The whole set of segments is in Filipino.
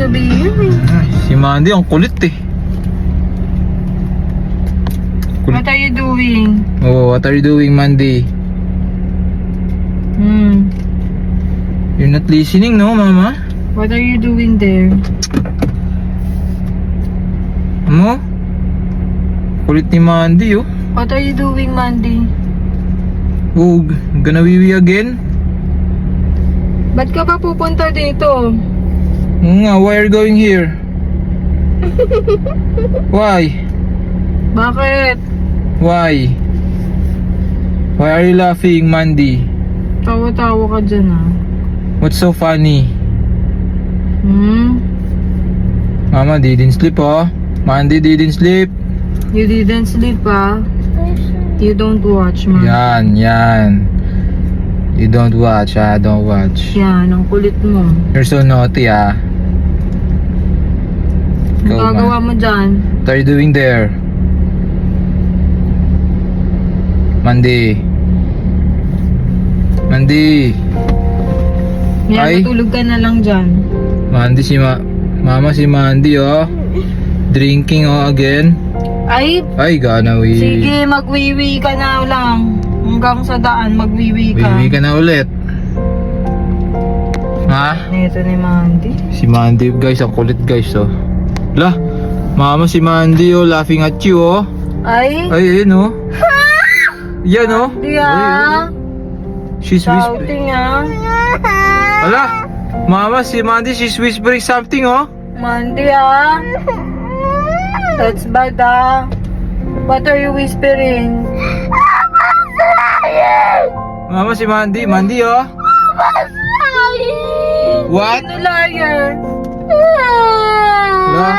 sabihin eh. Si Mandy ang kulit eh. What are you doing? Oh, what are you doing, Mandy? You're not listening, no, Mama? What are you doing there? Mo? Kulit ni Mandy, oh. What are you doing, Mandy? Oh, gonna wee again? Ba't ka ba pupunta dito? Nga, why are you going here? Why? Bakit? Why? Why are you laughing, Mandy? Tawa-tawa ka dyan ah. What's so funny? Mama didn't sleep, oh. Mandy didn't sleep. You didn't sleep ah. You don't watch, man. Yan. You don't watch, don't watch. Yan, ang kulit mo. You're so naughty, ah. Ang Go, gagawa mo dyan? What are you doing there? Mandy. Yan, Ay. matulog ka na lang dyan. Mandy Mama si Mandy, oh. Drinking, oh, again. Ay, Gana wee. sige, magwiwi ka na lang. Hanggang sa daan, magwiwi ka. Wiwi ka na ulit. Ha? Ito ni Mandy. Si Mandy, guys, ang kulit, guys, oh. Lah, Mama si Mandy, oh, laughing at you, oh. Ay, Ayun, oh. Yan, oh. di ah. She's whispering. Shouting ah. Ala, Mama si Mandy, she's whispering something, oh. Mandy ah. That's bad ah. What are you whispering? Mama si Mandy, oh. What? Sino liar? Ala,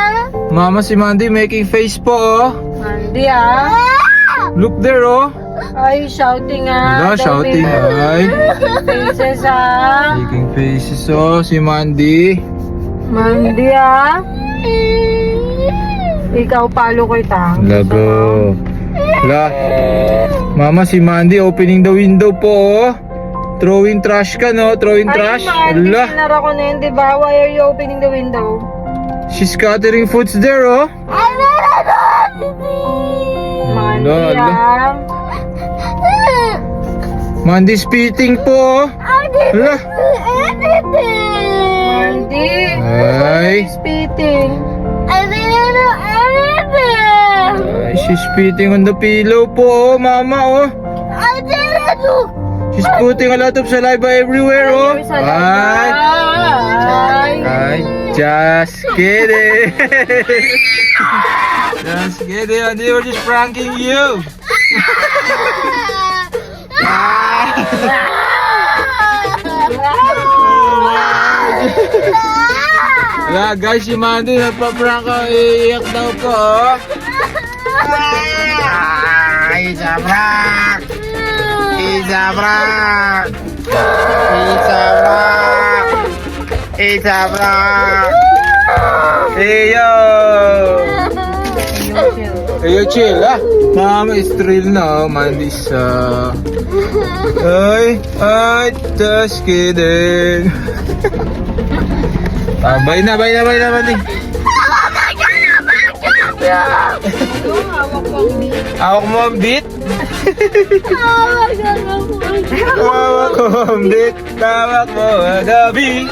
Mama si Mandy making face po, oh. Mandy ah. Look there, oh. Ay, shouting ah. Ala, shouting, ay. Faces ah. Making faces, oh, si Mandy. Mandy ah. Ikaw palo kita. Lago. La. Mama si Mandy opening the window po, oh. Throwing trash ka, no? Throwing trash. Ay, Mandy, Ala. sinara ko na yun, diba? Why are you opening the window? She's scattering foods there, oh. Mandy Ala, ala. ah. Mandy spitting po, oh. Ala. Mandy. Ay. Spitting. Ay, she's spitting on the pillow po, oh, Mama, oh. She's putting a lot of saliva everywhere, oh. Ay. Ay. Just kidding. Just kidding. Mandy, we're just pranking you. Wala, guys, si Mandy nagpa-prank ko, iiyak daw po, oh. It's a prank! It's a prank! It's a prank! It's a prank! Hey, yo! Hey, yo, chill, ah. Mama is thrilled na, oh. Mandy's, ay, just kidding. Bye na, Mandy. Hawak mo ang beat? Hawak mo ang beat. Hawak mo ang beat.